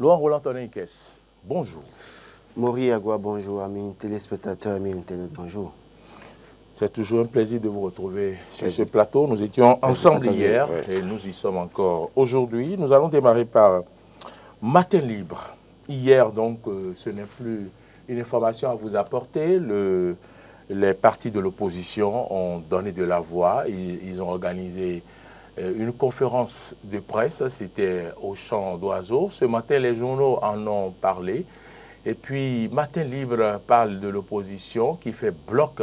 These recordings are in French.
Laurent Roland Tonekes, bonjour. Maury Agua, bonjour. Amis téléspectateurs, amis internet, bonjour. C'est toujours un plaisir de vous retrouver sur ce plateau. Nous étions ensemble hier et nous y sommes encore aujourd'hui. Nous allons démarrer par Matin Libre. Hier, donc, ce n'est plus une information à vous apporter. Les partis de l'opposition ont donné de la voix. Ils ont organisé une conférence de presse, c'était au Champ d'Oiseaux. Ce matin, les journaux en ont parlé. Et puis, Matin Libre parle de l'opposition qui fait bloc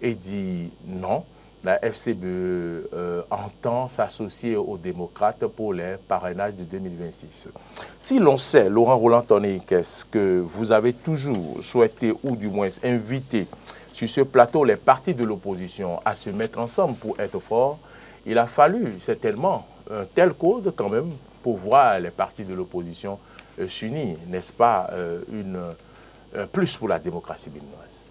et dit non. La FCBE entend s'associer aux démocrates pour les parrainages de 2026. Si l'on sait, Laurent Roland Tonekes, que vous avez toujours souhaité, ou du moins invité sur ce plateau les partis de l'opposition à se mettre ensemble pour être forts, il a fallu certainement un tel code quand même pour voir les partis de l'opposition s'unir, n'est-ce pas, un plus pour la démocratie béninoise?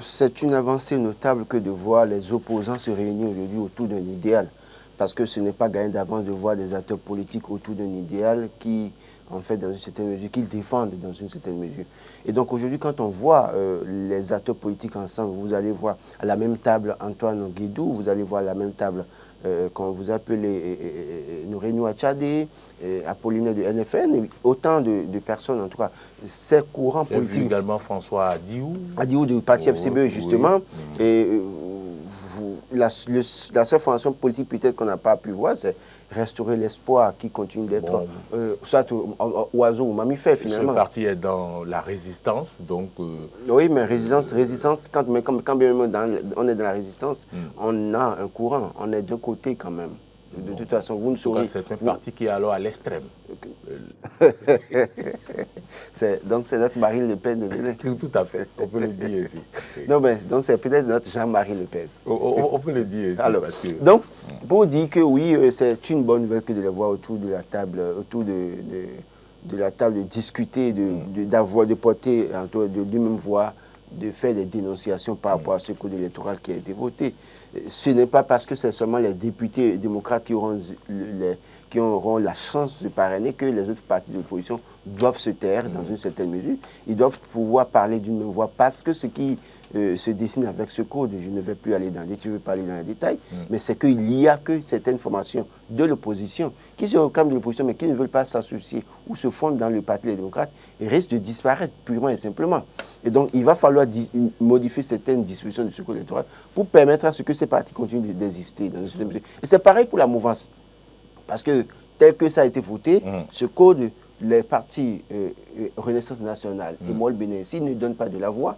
C'est une avancée notable que de voir les opposants se réunir aujourd'hui autour d'un idéal. Parce que ce n'est pas gagné d'avance de voir des acteurs politiques autour d'un idéal qui, en fait, dans une certaine mesure, qu'ils défendent dans une certaine mesure. Et donc aujourd'hui, quand on voit les acteurs politiques ensemble, vous allez voir à la même table Antoine Guédou, vous allez voir à la même table, quand vous appelez Nourenou Achadé, Apollinaire de NFN, autant de personnes, en tout cas, ces courants politiques. J'ai vu également François Adiou. Adiou du parti FCBE, justement. Oui. Et la seule formation politique peut-être qu'on n'a pas pu voir, c'est restaurer l'espoir qui continue d'être soit oiseau ou mammifère finalement. Ce parti est dans la résistance, donc... Oui, mais résistance, quand bien même on est dans la résistance, on a un courant, on est d'un côté quand même. De toute façon, vous ne saurez... C'est un parti qui est alors à l'extrême. Donc c'est notre Marine Le Pen de Bénin. Tout à fait, on peut le dire ici. Non, mais donc c'est peut-être notre Jean-Marie Le Pen. On peut le dire ici. Alors, parce que... Donc, pour dire que oui, c'est une bonne nouvelle que de les voir autour de la table, de la table, de discuter, de porter de même voix, de faire des dénonciations par rapport à ce code électoral qui a été voté. Ce n'est pas parce que c'est seulement les députés démocrates qui auront la chance de parrainer que les autres partis de l'opposition doivent se taire dans une certaine mesure. Ils doivent pouvoir parler d'une même voix parce que ce qui se dessine avec ce code, je ne vais plus aller dans les détails, je veux pas aller dans les détails, mais c'est qu'il y a que certaines formations de l'opposition qui se réclament de l'opposition mais qui ne veulent pas s'associer ou se fondre dans le parti des démocrates et risquent de disparaître purement et simplement. Et donc, il va falloir modifier certaines dispositions de ce code électoral pour permettre à ce que ces partis continuent d'exister dans une certaine mesure. Et c'est pareil pour la mouvance. Parce que tel que ça a été voté, ce code, les partis Renaissance nationale et Moël Bénin, s'ils ne donnent pas de la voix,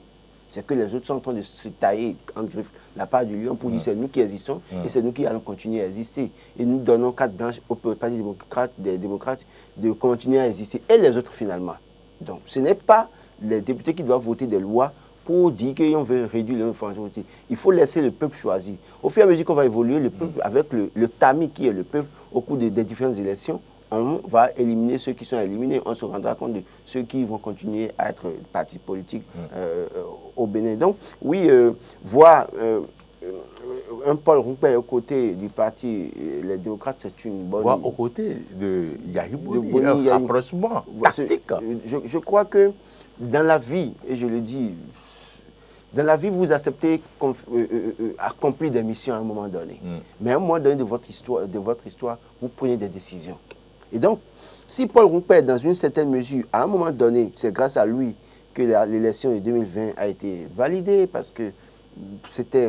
c'est que les autres sont en train de se tailler en griffe la part du lion pour dire c'est nous qui existons et c'est nous qui allons continuer à exister. Et nous donnons carte blanche aux partis des démocrates de continuer à exister et les autres finalement. Donc ce n'est pas les députés qui doivent voter des lois pour dire qu'on veut réduire les formations politiques. Il faut laisser le peuple choisir. Au fur et à mesure qu'on va évoluer, le peuple, avec le tamis qui est le peuple, au cours des différentes élections, on va éliminer ceux qui sont éliminés. On se rendra compte de ceux qui vont continuer à être partis politiques au Bénin. Donc, oui, voir un Paul Roupé aux côtés du parti Les Démocrates, c'est une bonne... Voir aux côtés de Yahi Boni, un rapprochement tactique. Je crois que dans la vie, et je le dis, dans la vie, vous acceptez accomplir des missions à un moment donné. Mais à un moment donné de votre histoire, vous prenez des décisions. Et donc, si Paul Roupé, dans une certaine mesure, à un moment donné, c'est grâce à lui que l'élection de 2020 a été validée, parce que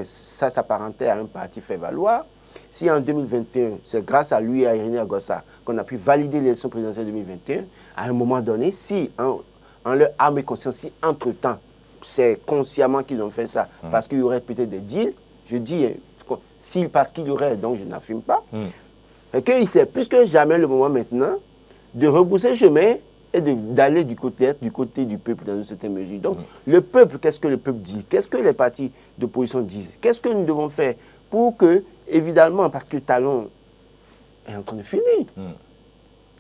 ça s'apparentait à un parti fait valoir. Si en 2021, c'est grâce à lui et à Irénée Agossa qu'on a pu valider l'élection présidentielle 2021, à un moment donné, si en leur âme et conscience, si entre-temps, c'est consciemment qu'ils ont fait ça, parce qu'il y aurait peut-être des deals, je dis, si parce qu'il y aurait, donc je n'affirme pas, et qu'il c'est plus que jamais le moment maintenant de rebrousser chemin et d'aller du côté du peuple dans une certaine mesure. Donc, le peuple, qu'est-ce que le peuple dit? Qu'est-ce que les partis d'opposition disent? Qu'est-ce que nous devons faire pour que, évidemment, parce que Talon est en train de finir.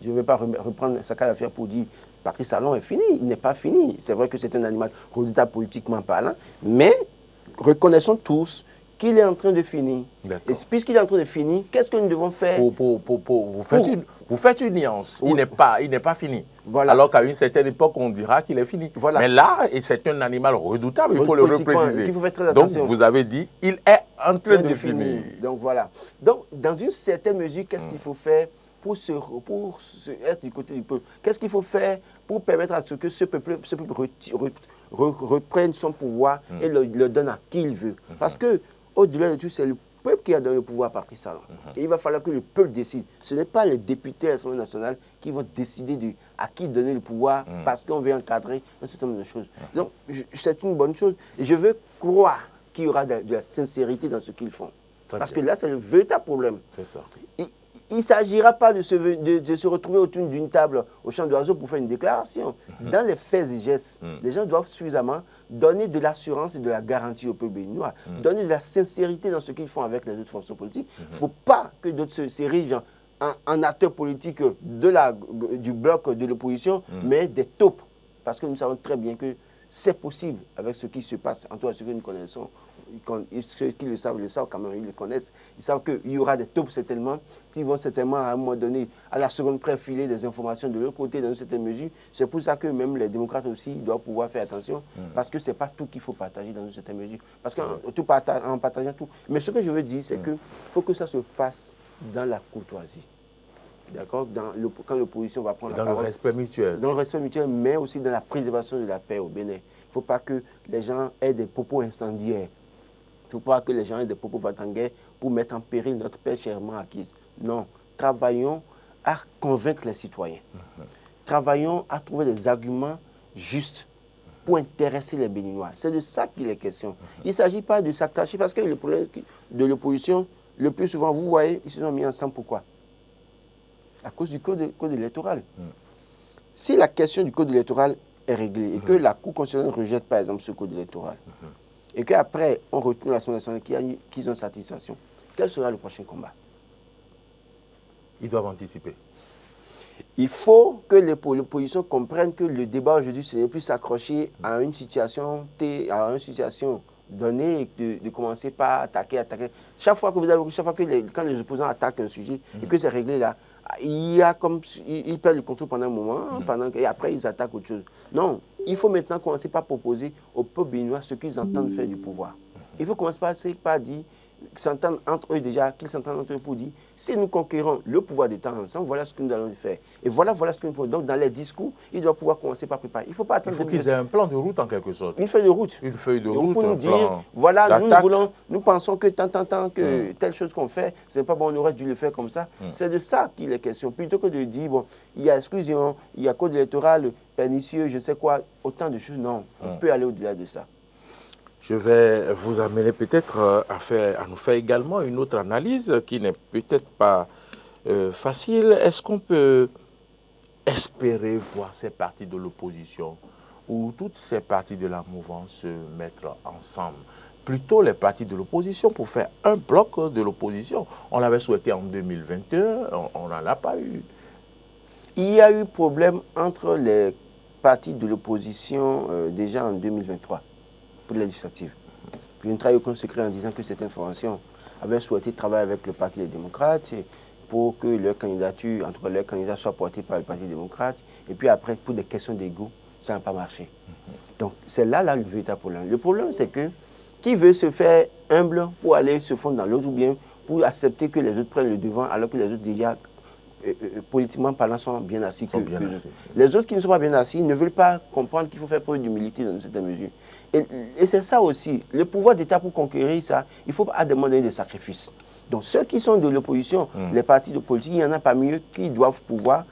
Je ne vais pas reprendre sa carrière pour dire Patrice Talon est fini. Il n'est pas fini. C'est vrai que c'est un animal redoutable politiquement parlant, mais reconnaissons tous qu'il est en train de finir. Et puisqu'il est en train de finir, qu'est-ce que nous devons faire? Vous Vous faites une nuance, oui. Il n'est pas fini. Voilà. Alors qu'à une certaine époque, on dira qu'il est fini. Voilà. Mais là, c'est un animal redoutable, il faut le repréciser. Il faut faire très attention. Donc, vous avez dit, il est en train de finir. Donc, voilà. Donc, dans une certaine mesure, qu'est-ce qu'il faut faire pour être du côté du peuple? Qu'est-ce qu'il faut faire pour permettre à ce que ce peuple reprenne son pouvoir et le donne à qui il veut? Parce que, au-delà de tout, c'est le peuple qui a donné le pouvoir par Macky Sall. Et il va falloir que le peuple décide. Ce n'est pas les députés à l'Assemblée nationale qui vont décider à qui donner le pouvoir parce qu'on veut encadrer un certain nombre de choses. Donc, c'est une bonne chose. Et je veux croire qu'il y aura de la sincérité dans ce qu'ils font. Parce que là, c'est le véritable problème. C'est ça. Il ne s'agira pas de se retrouver autour d'une table au champ d'oiseaux pour faire une déclaration. Dans les faits et gestes, les gens doivent suffisamment donner de l'assurance et de la garantie au peuple béninois, donner de la sincérité dans ce qu'ils font avec les autres formations politiques. Il ne faut pas que d'autres s'érigent en acteurs politiques du bloc de l'opposition, mais des taupes. Parce que nous savons très bien que c'est possible avec ce qui se passe, en tout cas ce que nous connaissons. Ceux qui le savent quand même, ils le connaissent. Ils savent qu'il y aura des taupes certainement, qui vont certainement à un moment donné, à la seconde près, filer des informations de l'autre côté dans une certaine mesure. C'est pour ça que même les démocrates aussi doivent pouvoir faire attention, parce que ce n'est pas tout qu'il faut partager dans une certaine mesure. Parce qu'en partageant tout. Mais ce que je veux dire, c'est qu'il faut que ça se fasse dans la courtoisie. D'accord? Quand l'opposition va prendre la parole. Dans le respect mutuel. Dans le respect mutuel, mais aussi dans la préservation de la paix au Bénin. Il ne faut pas que les gens aient des propos incendiaires. Il ne faut pas que les gens aient des propos vatanguais pour mettre en péril notre paix chèrement acquise. Non. Travaillons à convaincre les citoyens. Travaillons à trouver des arguments justes pour intéresser les Béninois. C'est de ça qu'il est question. Il ne s'agit pas de s'attacher, parce que le problème de l'opposition, le plus souvent, vous voyez, ils se sont mis ensemble. Pourquoi? À cause du code électoral. Si la question du code électoral est réglée et que la Cour constitutionnelle rejette, par exemple, ce code électoral, et qu'après, on retourne à l'Assemblée nationale qu'ils ont satisfaction, quel sera le prochain combat? Ils doivent anticiper. Il faut que l'opposition comprenne que le débat aujourd'hui, ce n'est plus s'accrocher à une situation donnée et de commencer par attaquer. Chaque fois que quand les opposants attaquent un sujet et que c'est réglé là, ils perdent le contrôle pendant un moment, et après ils attaquent autre chose. Non, il faut maintenant commencer par proposer au peuple béninois ce qu'ils entendent faire du pouvoir. Il faut commencer par dire, qu'ils s'entendent entre eux pour dire, si nous conquérons le pouvoir d'État ensemble, voilà ce que nous allons faire. Et voilà ce que nous faisons. Donc dans les discours, ils doivent pouvoir commencer par préparer. Il ne faut pas attendre. Il faut qu'ils aient un plan de route en quelque sorte. Une feuille de route. Une feuille de route, pour nous dire, voilà, nous pensons que que telle chose qu'on fait, ce n'est pas bon, on aurait dû le faire comme ça. C'est de ça qu'il est question. Plutôt que de dire, bon, il y a exclusion, il y a code électoral pernicieux, je sais quoi, autant de choses. Non, on peut aller au-delà de ça. Je vais vous amener peut-être à nous faire également une autre analyse qui n'est peut-être pas facile. Est-ce qu'on peut espérer voir ces partis de l'opposition ou toutes ces partis de la mouvance se mettre ensemble? Plutôt les partis de l'opposition pour faire un bloc de l'opposition. On l'avait souhaité en 2021, on n'en a pas eu. Il y a eu problème entre les partis de l'opposition déjà en 2023. Pour les législatives. Je ne trahis aucun secret en disant que cette information avait souhaité travailler avec le Parti des démocrates pour que leur candidature, en tout cas leur candidat soit porté par le Parti démocrate. Et puis après, pour des questions d'ego, ça n'a pas marché. Donc c'est là le véritable problème. Le problème, c'est que qui veut se faire humble pour aller se fondre dans l'autre ou bien pour accepter que les autres prennent le devant alors que les autres déjà politiquement parlant, sont bien assis. Les autres qui ne sont pas bien assis ne veulent pas comprendre qu'il faut faire preuve d'humilité dans une certaine mesure. Et c'est ça aussi. Le pouvoir d'État, pour conquérir ça, il faut à demander des sacrifices. Donc ceux qui sont de l'opposition, les partis de politique, il y en a parmi eux qui doivent pouvoir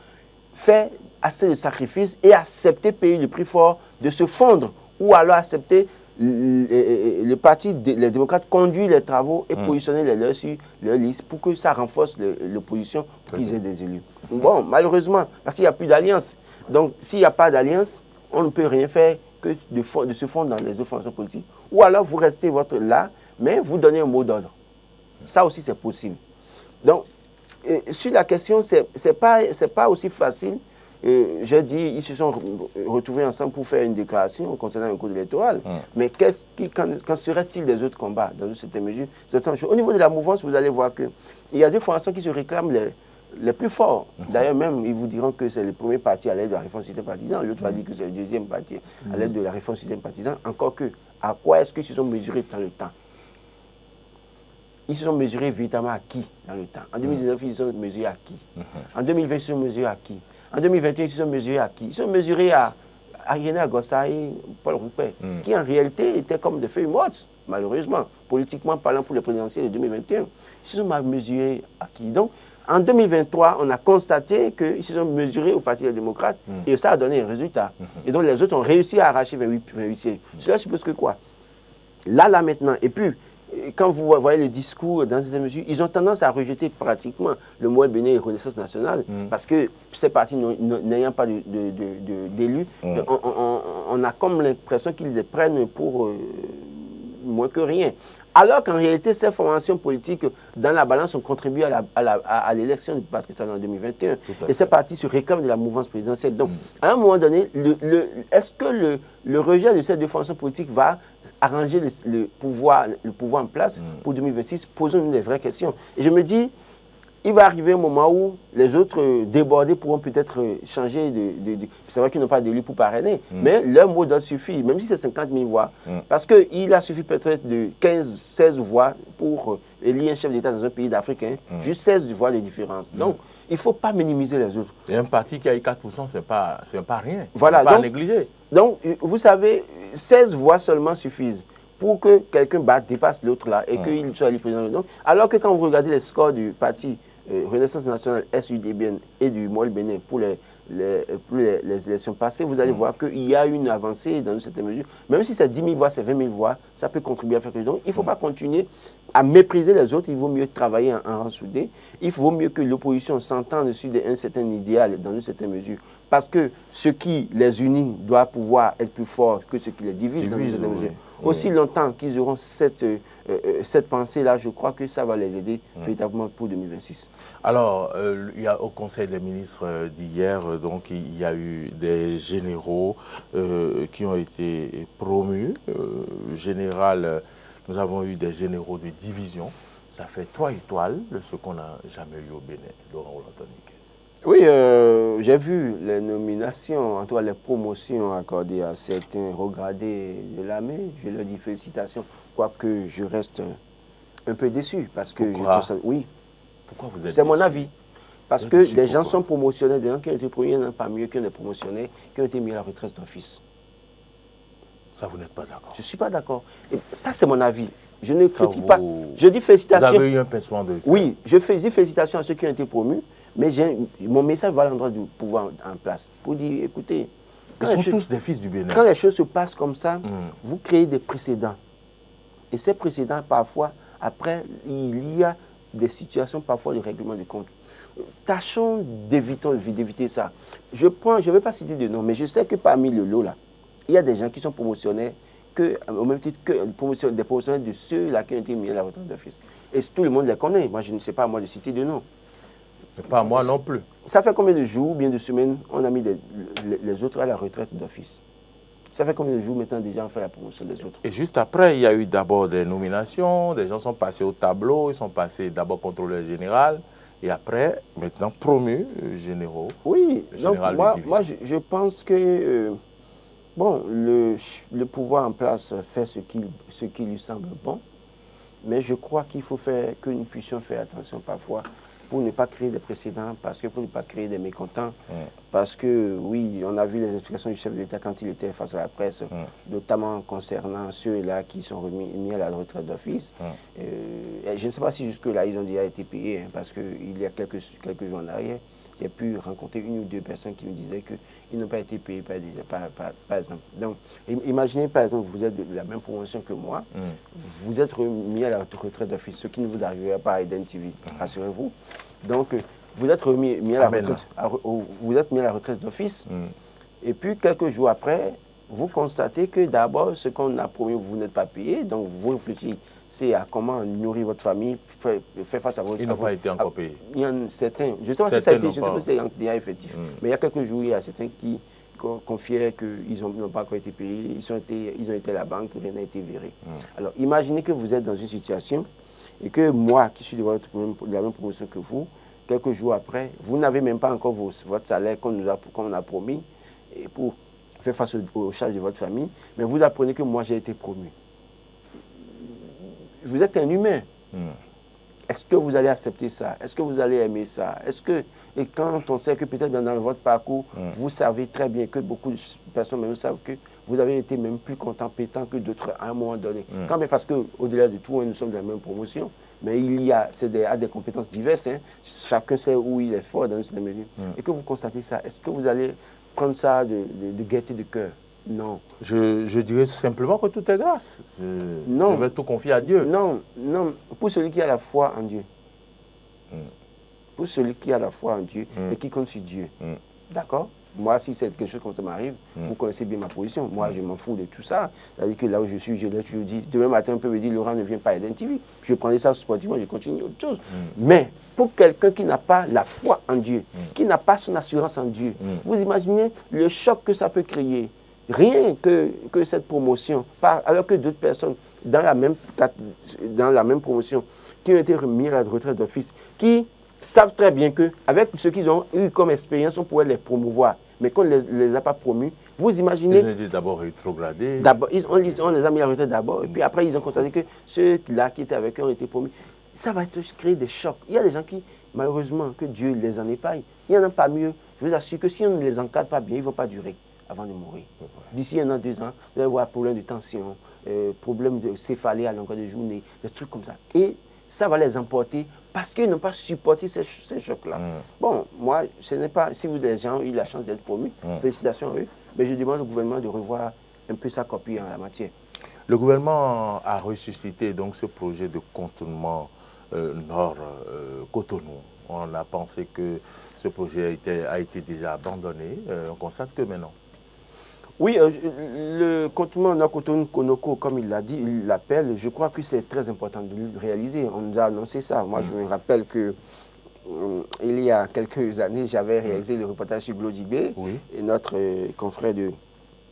faire assez de sacrifices et accepter payer le prix fort de se fondre ou alors accepter le parti, les démocrates conduire les travaux et positionner les leurs sur leur liste pour que ça renforce l'opposition pour qu'ils aient des élus. Bon, malheureusement, parce qu'il n'y a plus d'alliance. Donc, s'il n'y a pas d'alliance, on ne peut rien faire que de se fondre dans les autres formations politiques. Ou alors, vous restez là, mais vous donnez un mot d'ordre. Ça aussi, c'est possible. Donc, sur la question, c'est pas aussi facile. J'ai dit, ils se sont retrouvés ensemble pour faire une déclaration concernant un code électoral. Mais qu'en serait-il des autres combats dans cette mesure? Au niveau de la mouvance, vous allez voir qu'il y a deux formations qui se réclament les plus forts. D'ailleurs, même, ils vous diront que c'est le premier parti à l'aide de la réforme du système partisan. L'autre va dire que c'est le deuxième parti à l'aide de la réforme du système partisan. Encore que, à quoi est-ce qu'ils se sont mesurés dans le temps? Ils se sont mesurés véritablement à qui dans le temps? En 2019, ils se sont mesurés à qui? En 2020, ils se sont mesurés à qui? En 2021, ils se sont mesurés à qui? Ils se sont mesurés à René Agossa et Paul Roupet, qui en réalité étaient comme des feuilles mortes, malheureusement, politiquement parlant pour les présidentielles de 2021. Ils se sont mesurés à qui? Donc, en 2023, on a constaté qu'ils se sont mesurés au Parti des démocrates et ça a donné un résultat. Et donc, les autres ont réussi à arracher 28 sièges. Cela suppose que quoi? Là, maintenant, et puis, quand vous voyez le discours dans cette mesure, ils ont tendance à rejeter pratiquement le Moël Bénin et Renaissance nationale parce que ces partis n'ayant pas d'élus, on a comme l'impression qu'ils les prennent pour moins que rien. Alors qu'en réalité, ces formations politiques, dans la balance, ont contribué à l'élection du Patrice Talon en 2021. Et ces partis se réclament de la mouvance présidentielle. Donc, à un moment donné, est-ce que le rejet de ces deux formations politiques va arranger le pouvoir en place pour 2026? Posons-nous des vraies questions. Et je me dis, il va arriver un moment où les autres débordés pourront peut-être changer c'est vrai qu'ils n'ont pas d'élu pour parrainer, mais leur mot d'ordre suffit, même si c'est 50 000 voix. Parce qu'il a suffi peut-être de 15-16 voix pour élire un chef d'État dans un pays d'Afrique, juste 16 voix de différence. Donc, il ne faut pas minimiser les autres. Et un parti qui a eu 4%, ce n'est pas rien. Voilà, c'est pas à négliger. Donc, vous savez, 16 voix seulement suffisent pour que quelqu'un dépasse l'autre là et qu'il soit élu président. Donc, alors que quand vous regardez les scores du parti Renaissance nationale SUDBN et du Moël Bénin pour les élections passées, vous allez voir qu'il y a une avancée dans une certaine mesure. Même si c'est 10 000 voix, c'est 20 000 voix, ça peut contribuer à faire quelque chose. Donc, il ne faut pas continuer à mépriser les autres, il vaut mieux travailler en rang soudé. Il vaut mieux que l'opposition s'entende sur un certain idéal dans une certaine mesure. Parce que ce qui les unit doit pouvoir être plus fort que ce qui les divise dans une certaine mesure. Aussi longtemps qu'ils auront cette pensée-là, je crois que ça va les aider véritablement pour 2026. Alors, il y a au Conseil des ministres d'hier, donc il y a eu des généraux qui ont été promus. Général, nous avons eu des généraux de division. Ça fait 3 étoiles, ce qu'on n'a jamais eu au Bénin. Laurent Roland-Tonniquez. Oui, j'ai vu les nominations, en tout cas les promotions accordées à certains regradés de l'armée. Je leur dis félicitations, quoique je reste un peu déçu. Parce que oui. Pourquoi vous êtes C'est mon avis. Parce que des gens sont promotionnés, des gens qui ont été promus, il n'y en a pas mieux qu'un des promotionnés, qui ont été mis à la retraite d'office. Ça, vous n'êtes pas d'accord? Je ne suis pas d'accord. Ça, c'est mon avis. Je ne critique pas. Je dis félicitations. Vous avez eu un pincement de cœur. Oui, je dis félicitations à ceux qui ont été promus. Mais mon message va à l'endroit du pouvoir en place. Pour dire, écoutez, ils sont tous des fils du Bénin. Quand les choses se passent comme ça, vous créez des précédents. Et ces précédents, parfois, après, il y a des situations, parfois, de règlement de compte. Tâchons d'éviter ça. Je ne vais pas citer de nom, mais je sais que parmi le lot, là, il y a des gens qui sont promotionnés au même titre que des promotionnaires de ceux-là qui ont été mis à la retraite d'office. Et tout le monde les connaît. Moi, je ne sais pas, moi, de citer de nom. Pas moi non plus. Ça fait combien de jours, bien de semaines, on a mis les autres à la retraite d'office? Ça fait combien de jours maintenant déjà on fait la promotion des autres? Et juste après, il y a eu d'abord des nominations, des gens sont passés au tableau, ils sont passés d'abord contrôleur général, et après, maintenant promus généraux. Oui, donc moi je pense que bon, le pouvoir en place fait ce qui lui semble bon, mais je crois qu'il faut que nous puissions faire attention parfois pour ne pas créer des précédents, pour ne pas créer des mécontents. Parce que, oui, on a vu les explications du chef de l'État quand il était face à la presse, notamment concernant ceux-là qui sont mis à la retraite d'office. Je ne sais pas si jusque-là, ils ont déjà été payés, parce qu'il y a quelques jours en arrière, j'ai pu rencontrer une ou deux personnes qui me disaient qu'ils n'ont pas été payés par exemple. Donc, imaginez, par exemple, vous êtes de la même promotion que moi, vous êtes mis à la retraite d'office, ce qui ne vous arrivera pas à Eden TV, rassurez-vous. Donc, vous êtes mis à la retraite d'office, et puis quelques jours après, vous constatez que d'abord, ce qu'on a promis, vous n'êtes pas payé, donc vous réfléchissez à comment nourrir votre famille, faire face à votre... Ils n'ont pas été encore payés. Il y en a certains, je ne sais pas si ça a été, je ne sais pas si c'est déjà effectif, mais il y a quelques jours, il y a certains qui confiaient qu'ils n'ont pas encore été payés, ils ont été à la banque, rien n'a été viré. Alors, imaginez que vous êtes dans une situation et que moi, qui suis de la même promotion que vous, quelques jours après, vous n'avez même pas encore votre salaire qu'on a promis et pour faire face aux charges de votre famille, mais vous apprenez que moi j'ai été promu. Vous êtes un humain. Est-ce que vous allez accepter ça? Est-ce que vous allez aimer ça? Et quand on sait que peut-être dans votre parcours, vous savez très bien que beaucoup de personnes même savent que vous avez été même plus compétent que d'autres à un moment donné. Quand même parce qu'au-delà de tout, nous sommes de la même promotion, mais il y a des compétences diverses. Hein. Chacun sait où il est fort dans une certaine mesure. Et que vous constatez ça, est-ce que vous allez prendre ça de gaieté de cœur? Non. Je dirais simplement que tout est grâce. Je vais tout confier à Dieu. Non, non. Pour celui qui a la foi en Dieu. Pour celui qui a la foi en Dieu et qui compte sur Dieu. D'accord? Moi, si c'est quelque chose comme ça m'arrive, vous connaissez bien ma position. Moi, je m'en fous de tout ça. C'est-à-dire que là où je suis, je l'ai toujours dit. Demain matin, on peut me dire, Laurent ne vient pas à Eden TV. Je prendrai ça sportivement, je continue autre chose. Mais pour quelqu'un qui n'a pas la foi en Dieu, qui n'a pas son assurance en Dieu, vous imaginez le choc que ça peut créer. Rien que cette promotion, alors que d'autres personnes dans la même promotion qui ont été remis à la retraite d'office, qui savent très bien qu'avec ce qu'ils ont eu comme expérience, on pourrait les promouvoir. Mais qu'on ne les a pas promus, vous imaginez... Ils ont été d'abord rétrogradés. D'abord, on les a mis à la retraite d'abord, et puis après, ils ont constaté que ceux-là qui étaient avec eux ont été promus. Ça va créer des chocs. Il y a des gens qui, malheureusement, que Dieu les en épargne. Il n'y en a pas mieux. Je vous assure que si on ne les encadre pas bien, ils ne vont pas durer avant de mourir. D'ici 1 an, 2 ans, vous allez voir problème de tension, problème de céphalée à longueur de journée, des trucs comme ça. Et ça va les emporter parce qu'ils n'ont pas supporté ces chocs-là. Bon, moi, ce n'est pas... Si des gens ont eu la chance d'être promus, félicitations à eux, mais je demande au gouvernement de revoir un peu sa copie en la matière. Le gouvernement a ressuscité donc ce projet de contournement Nord-Cotonou. On a pensé que ce projet a été déjà abandonné. On constate que maintenant... Oui, le contournement Nord-Cotonou-Konoko, comme il l'a dit, il l'appelle, je crois que c'est très important de le réaliser. On nous a annoncé ça. Moi, je me rappelle que il y a quelques années, j'avais réalisé le reportage sur Glodibé, et notre confrère de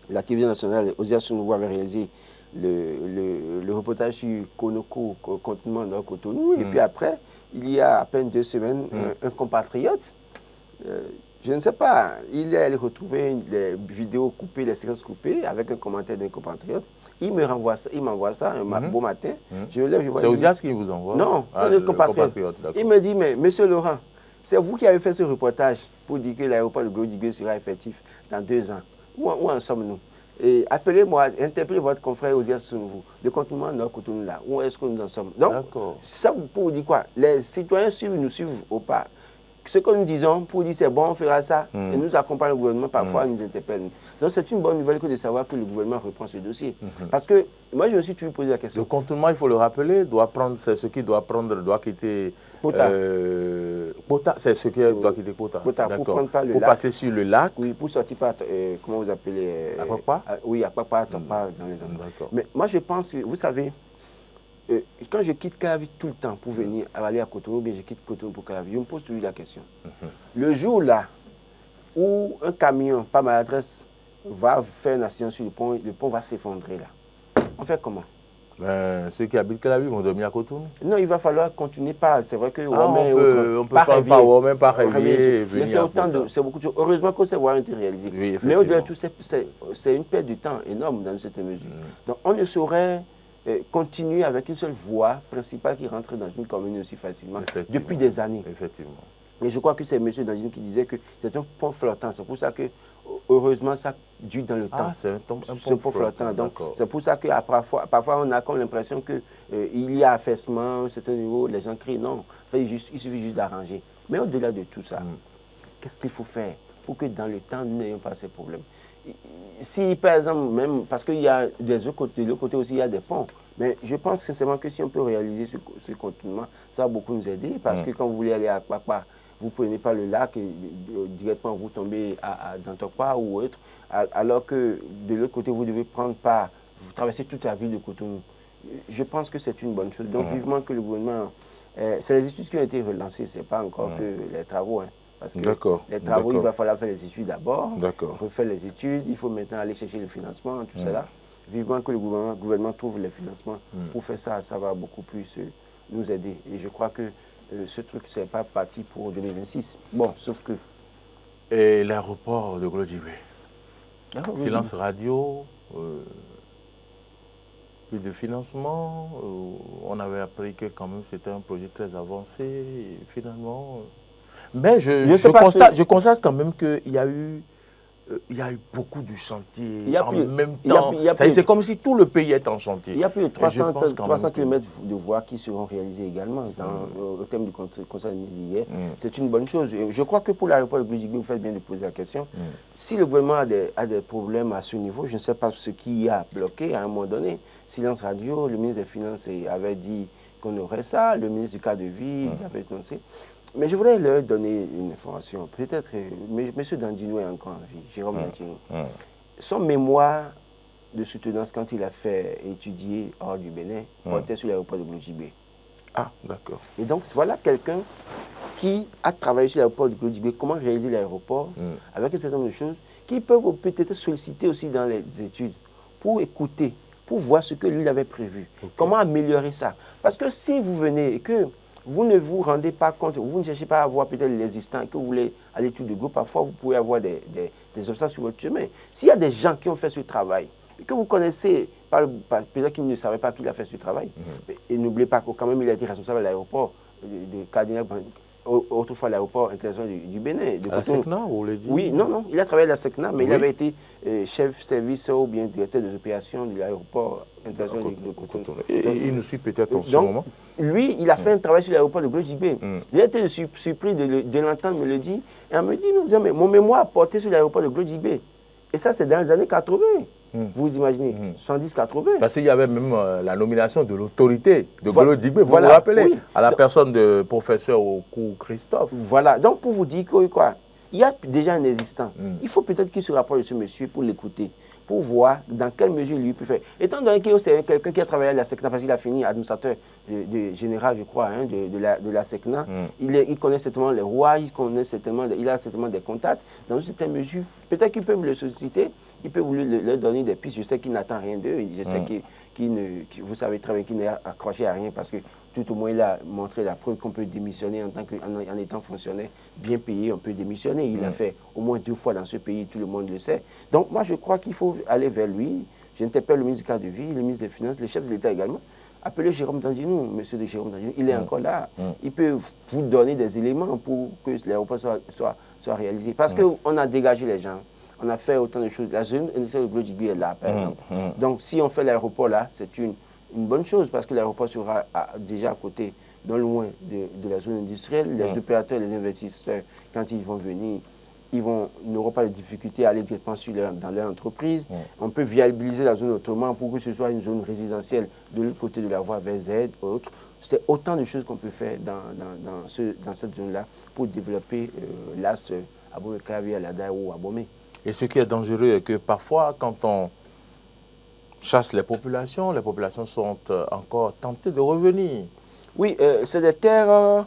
la télévision nationale, Ozia Sounouvo, avait réalisé le reportage sur Konoko, contournement Nord-Cotonou. Et puis après, il y a à peine 2 semaines, un compatriote, je ne sais pas, il est allé retrouver les vidéos coupées, les séquences coupées, avec un commentaire d'un compatriote. Il m'envoie ça un beau matin. Je me lève, je vois... C'est Osias qui vous envoie? Non, le compatriote. Il me dit, mais monsieur Laurent, c'est vous qui avez fait ce reportage pour dire que l'aéroport de Glodibé sera effectif dans 2 ans. Où en sommes-nous? Et appelez-moi, interpellez votre confrère Osias Sounouvo, le contournement Nord-Cotonou là. Où est-ce que nous en sommes? Donc, ça pour vous dire quoi? Les citoyens nous suivent au pas. Ce que nous disons pour dire c'est bon, on fera ça, et nous accompagnons le gouvernement, parfois nous interpellent. Donc c'est une bonne nouvelle que de savoir que le gouvernement reprend ce dossier. Parce que moi je me suis toujours posé la question. Le contournement, il faut le rappeler, c'est ce qui doit quitter Pota. Pota, c'est ce qui doit quitter Pota. Pota, pour passer sur le lac. Oui, pour sortir par, comment vous appelez Akpakpa? Oui, Akpakpa, dans les endroits. Mais moi je pense que, vous savez, quand je quitte Calavi tout le temps pour venir aller à Cotonou, ou bien je quitte Cotonou pour Calavi, je me pose toujours la question. Le jour là où un camion, par maladresse, va faire un accident sur le pont va s'effondrer là. On fait comment? Ceux qui habitent Calavi vont dormir à Cotonou? Non, il va falloir continuer par... C'est vrai que... on peut pas rêver. Mais c'est beaucoup de choses. Heureusement que ces voies ont été réalisées. Oui, mais au-delà de tout, c'est une perte de temps énorme dans cette mesure. Donc on ne saurait continuer avec une seule voie principale qui rentre dans une commune aussi facilement depuis des années. Effectivement. Et je crois que c'est M. Danjine qui disait que c'est un pont flottant. C'est pour ça que, heureusement, ça dure dans le temps. C'est un pont flottant. Donc, c'est pour ça que parfois on a comme l'impression qu'il y a affaissement, à un certain niveau, les gens crient non. Il suffit juste d'arranger. Mais au-delà de tout ça, qu'est-ce qu'il faut faire pour que dans le temps, nous n'ayons pas ces problèmes? Si, par exemple, même, parce qu'il y a de l'autre côté aussi, il y a des ponts. Mais je pense sincèrement que si on peut réaliser ce contournement, ça va beaucoup nous aider. Parce que quand vous voulez aller à Akpakpa, vous ne prenez pas le lac et directement vous tombez dans Tokpa ou autre. Alors que de l'autre côté, vous devez vous traversez toute la ville de Cotonou. Je pense que c'est une bonne chose. Donc, vivement que le gouvernement... c'est les études qui ont été relancées, ce n'est pas encore que les travaux. Hein. Parce que les travaux, il va falloir faire les études d'abord, refaire les études, il faut maintenant aller chercher le financement, tout cela. Vivement que le gouvernement trouve les financements pour faire ça, ça va beaucoup plus nous aider. Et je crois que ce truc, c'est pas parti pour 2026. Bon, sauf que... Et l'aéroport de Glodjibé. Silence radio, plus de financement. On avait appris que quand même c'était un projet très avancé. Et finalement... Mais je constate quand même qu'il y a eu beaucoup de chantiers en même temps. C'est comme si tout le pays est en chantier. Il y a plus de 300 km de voies qui seront réalisées également au thème du conseil de ministre d'hier. C'est une bonne chose. Je crois que pour l'aéroport de Glodjibé, vous faites bien de poser la question. Si le gouvernement a des problèmes à ce niveau, je ne sais pas ce qui a bloqué à un moment donné. Silence radio, le ministre des Finances avait dit qu'on aurait ça, le ministre du cadre de vie avait annoncé. Mais je voudrais leur donner une information. Peut-être, M. Dandino est encore en vie, Jérôme Dandino. Son mémoire de soutenance, quand il a fait étudier hors du Bénin, portait sur l'aéroport de Glodjibé. Ah, d'accord. Et donc, voilà quelqu'un qui a travaillé sur l'aéroport de Glodjibé, comment réaliser l'aéroport, avec un certain nombre de choses, qui peuvent peut-être solliciter aussi dans les études, pour écouter, pour voir ce que lui avait prévu. Comment améliorer ça. Parce que si vous venez et que vous ne vous rendez pas compte, vous ne cherchez pas à voir peut-être l'existant, que vous voulez aller tout de go, parfois vous pouvez avoir des obstacles sur votre chemin. S'il y a des gens qui ont fait ce travail, et que vous connaissez, peut-être qu'ils ne savaient pas qu'il a fait ce travail, et n'oubliez pas que quand même il a été responsable de l'aéroport de Cardinal, autrefois l'aéroport international du Bénin. À la SECNA, vous l'avez dit? Oui, non, il a travaillé à la SECNA, mais il avait été chef service ou bien directeur des opérations de l'aéroport international de Cotonou. Et il nous suit peut-être en ce moment. Lui, il a fait un travail sur l'aéroport de Glodjibé. J'ai été surpris de l'entendre me le dire. Et on me dit, mais mon mémoire portait sur l'aéroport de Glodjibé. Et ça, c'est dans les années 80. Vous imaginez, 70-80. Parce qu'il y avait même la nomination de l'autorité de Glodjibé, vous vous rappelez, à la personne de professeur au cours Christophe. Voilà, donc pour vous dire que quoi, il y a déjà un existant. Il faut peut-être qu'il se rapproche de ce monsieur pour l'écouter, pour voir dans quelle mesure lui peut faire. Étant donné que c'est quelqu'un qui a travaillé à la SECNA, parce qu'il a fini administrateur général, je crois, de la SECNA, il connaît certainement les rouages, il a certainement des contacts. Dans une certaine mesure, peut-être qu'ils peuvent le solliciter, ils peuvent leur donner des pistes. Je sais qu'il n'attend rien d'eux, je sais vous savez très bien qu'il n'est accroché à rien parce que tout au moins il a montré la preuve qu'on peut démissionner en étant fonctionnaire bien payé, on peut démissionner. Il l'a fait au moins 2 fois dans ce pays, tout le monde le sait. Donc moi je crois qu'il faut aller vers lui. J'interpelle le ministre du cadre de vie, le ministre des Finances, le chef de l'État également. Appelez Jérôme Dandino, monsieur de Jérôme Dandino, il est encore là. Il peut vous donner des éléments pour que l'aéroport soit réalisé. Parce qu'on a dégagé les gens. On a fait autant de choses. La zone industrielle de Glodjibé est là, par exemple. Donc, si on fait l'aéroport là, c'est une bonne chose parce que l'aéroport sera déjà à côté, non loin de la zone industrielle. Les opérateurs, les investisseurs, quand ils vont venir, ils n'auront pas de difficulté à aller directement dans leur entreprise. On peut viabiliser la zone autrement pour que ce soit une zone résidentielle de l'autre côté de la voie vers Z, autre. C'est autant de choses qu'on peut faire dans cette zone-là pour développer l'as Abomey-Calavi à Lada ou Abomey. Et ce qui est dangereux est que parfois, quand on chasse les populations sont encore tentées de revenir. Oui, c'est des terres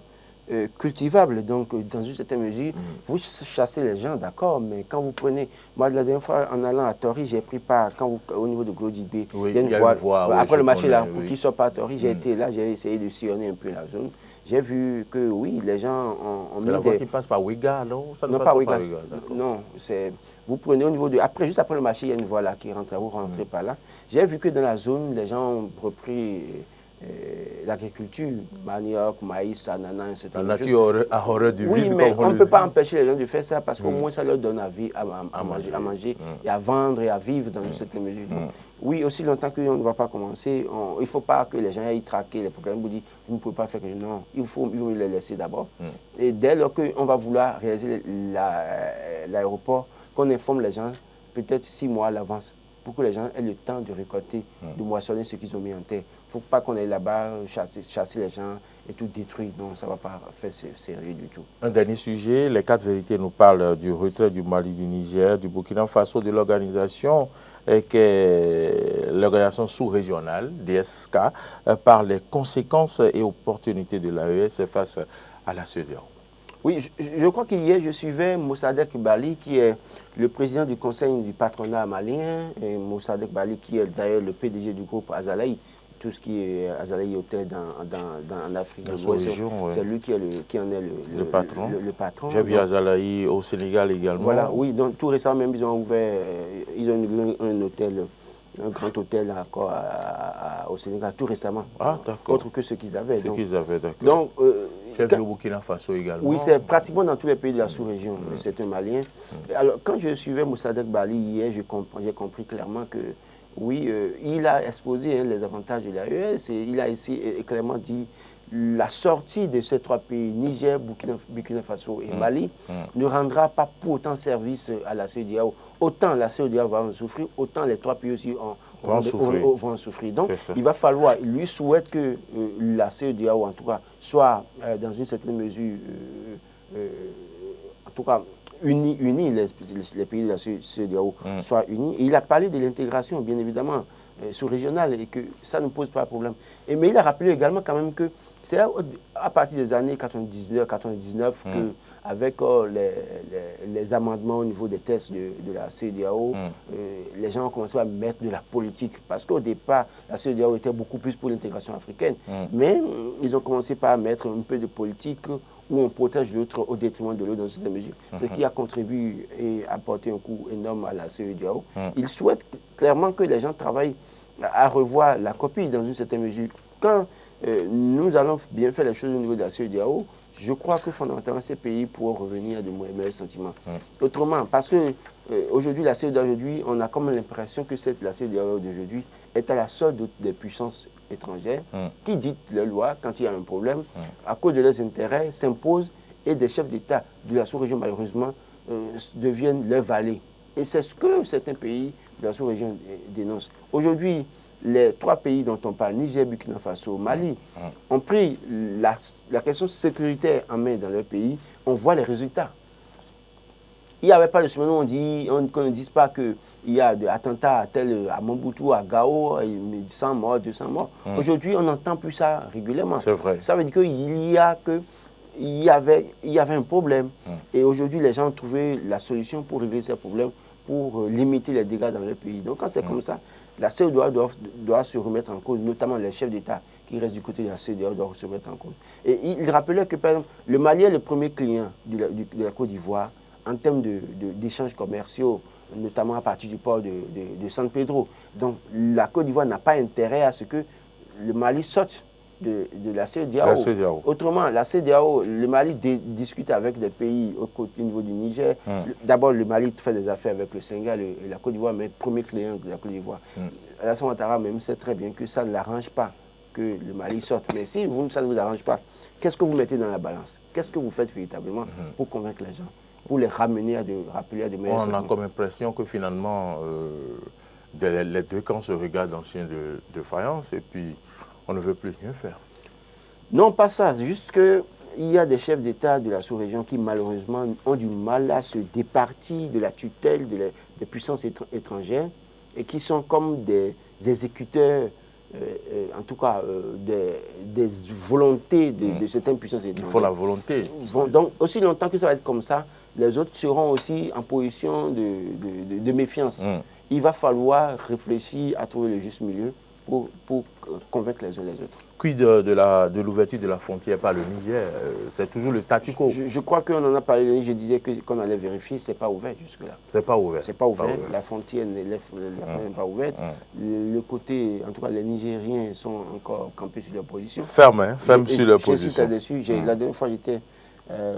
cultivables, donc dans une certaine mesure, vous chassez les gens, d'accord, mais quand vous prenez... Moi, la dernière fois, en allant à Tori, j'ai pris part, au niveau de Glodjibé, il y a une voie, après le marché, la route qui sort par Tori, j'ai été là, j'ai essayé de sillonner un peu la zone. J'ai vu que, oui, les gens ont mis la voie qui passe par Ouiga, non? Ça non, pas Ouiga. Non, vous prenez au niveau de... Après, juste après le marché, il y a une voie là qui rentre, vous rentrez par là. J'ai vu que dans la zone, les gens ont repris l'agriculture, manioc, maïs, ananas, etc. La nature a horreur du vide. Oui, mais on ne peut pas empêcher les gens de faire ça parce qu'au moins ça leur donne à manger et à vendre et à vivre dans une certaine mesure. Donc, oui, aussi longtemps qu'on ne va pas commencer, il ne faut pas que les gens aillent traquer les problèmes. Vous dites, vous ne pouvez pas faire que non, il faut les laisser d'abord. Et dès lors qu'on va vouloir réaliser l'aéroport, qu'on informe les gens peut-être 6 mois à l'avance pour que les gens aient le temps de récolter, de moissonner ce qu'ils ont mis en terre. Il ne faut pas qu'on aille là-bas chasser les gens et tout détruire. Non, ça ne va pas faire sérieux du tout. Un dernier sujet, les 4 vérités nous parlent du retrait du Mali, du Niger, du Burkina Faso, de l'organisation l'organisation sous-régionale, DSK, par les conséquences et opportunités de l'AES face à la CEDEAO. Oui, je crois qu'hier, je suivais Moussadek Bali, qui est le président du conseil du patronat malien, et Moussadek Bali, qui est d'ailleurs le PDG du groupe Azalaï. tout ce qui est Azalaï Hotel en Afrique de l'Ouest. C'est lui qui en est le patron. J'ai vu Azalaï au Sénégal également. Voilà, oui, donc tout récemment même, ils ont ouvert un hôtel, un grand hôtel encore au Sénégal, tout récemment. Ah, d'accord. Autre que ce qu'ils avaient. Ce qu'ils avaient, d'accord. Donc, j'ai vu au Burkina Faso également. Oui, c'est pratiquement dans tous les pays de la sous-région. C'est un Malien. Alors, quand je suivais Moussadegh Bali hier, j'ai compris clairement que, oui, il a exposé les avantages de l'AES et il a ici clairement dit la sortie de ces trois pays, Niger, Burkina Faso et Mali, ne rendra pas pour autant service à la CEDEAO. Autant la CEDEAO va en souffrir, autant les trois pays aussi vont en souffrir. Donc, il va falloir, il lui souhaite que la CEDEAO, en tout cas, soit dans une certaine mesure, en tout cas, unis, les pays de la CEDEAO soient unis. Et il a parlé de l'intégration, bien évidemment, sous-régionale, et que ça ne pose pas de problème. Mais il a rappelé également quand même que c'est à partir des années 99 que, avec les amendements au niveau des tests de la CEDEAO, les gens ont commencé à mettre de la politique. Parce qu'au départ, la CEDEAO était beaucoup plus pour l'intégration africaine. Mais ils ont commencé par mettre un peu de politique où on protège l'autre au détriment de l'autre dans cette mesure. Ce qui a contribué et apporté un coup énorme à la CEDEAO. Ils souhaitent clairement que les gens travaillent à revoir la copie dans une certaine mesure. Quand nous allons bien faire les choses au niveau de la CEDEAO, je crois que fondamentalement ces pays pourront revenir à de meilleurs sentiments. Autrement, parce que aujourd'hui, la CEDEAO d'aujourd'hui, on a comme l'impression que la CEDEAO d'aujourd'hui est à la solde des puissances étrangères qui dictent leurs lois quand il y a un problème, à cause de leurs intérêts, s'imposent et des chefs d'État de la sous-région, malheureusement, deviennent leurs valets. Et c'est ce que certains pays de la sous-région dénoncent. Aujourd'hui, les trois pays dont on parle, Niger, Burkina Faso, Mali, ont pris la question sécuritaire en main dans leur pays. On voit les résultats. Il n'y avait pas de semaine où qu'on ne dise pas qu'il y a des attentats à Mobutu, à Gao, 100 morts, 200 morts. Aujourd'hui, on n'entend plus ça régulièrement. C'est vrai. Ça veut dire qu'il y avait un problème. Et aujourd'hui, les gens ont trouvé la solution pour régler ces problèmes, pour limiter les dégâts dans le pays. Donc quand c'est comme ça, la CEDEAO doit se remettre en cause, notamment les chefs d'État qui restent du côté de la CEDEAO doivent se remettre en cause. Et il rappelait que, par exemple, le Mali est le premier client de la Côte d'Ivoire en termes d'échanges commerciaux, notamment à partir du port de San Pedro. Donc la Côte d'Ivoire n'a pas intérêt à ce que le Mali sorte de la CEDEAO. Autrement, la CEDEAO, le Mali discute avec des pays au niveau du Niger. D'abord, le Mali fait des affaires avec le Sénégal et la Côte d'Ivoire, mais premier client de la Côte d'Ivoire. Alassane Ouattara même sait très bien que ça ne l'arrange pas que le Mali sorte. Mais si ça ne vous arrange pas, qu'est-ce que vous mettez dans la balance? Qu'est-ce que vous faites véritablement pour convaincre les gens, pour les ramener rappeler à de meilleurs On a comme impression que finalement, les deux camps se regardent en chien de faïence et puis on ne veut plus rien faire. Non, pas ça. C'est juste qu'il y a des chefs d'État de la sous-région qui, malheureusement, ont du mal à se départir de la tutelle des puissances étrangères et qui sont comme des exécuteurs, en tout cas, des volontés de certaines puissances étrangères. Il faut la volonté. Donc, aussi longtemps que ça va être comme ça, les autres seront aussi en position de méfiance. Il va falloir réfléchir à trouver le juste milieu pour convaincre les uns les autres. Quid de l'ouverture de la frontière par le Niger? C'est toujours le statu quo. Je crois qu'on en a parlé, je disais qu'on allait vérifier, ce n'est pas ouvert jusque-là. C'est pas ouvert. C'est pas ouvert, la frontière n'est pas ouverte. Le côté, en tout cas les Nigériens sont encore campés sur leur position. Ferme sur leur position. J'insiste là-dessus. La dernière fois j'étais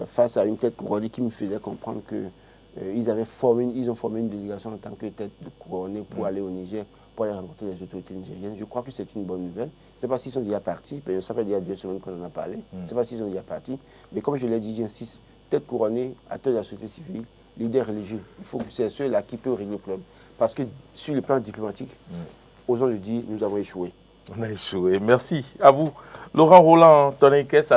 face à une tête couronnée qui me faisait comprendre qu'ils ont formé une délégation en tant que tête couronnée pour aller au Niger, pour aller rencontrer les autorités nigériennes. Je crois que c'est une bonne nouvelle. Je ne sais pas s'ils sont déjà partis, ça fait déjà 2 semaines qu'on en a parlé. Je ne sais pas s'ils sont déjà partis. Mais comme je l'ai dit, j'insiste, tête couronnée, acteur de la société civile, leader religieux. Il faut que c'est ceux-là qui peuvent régler le problème. Parce que sur le plan diplomatique, osons le dire, nous avons échoué. On a échoué. Merci à vous. Laurent Roland, Tonné Caisse.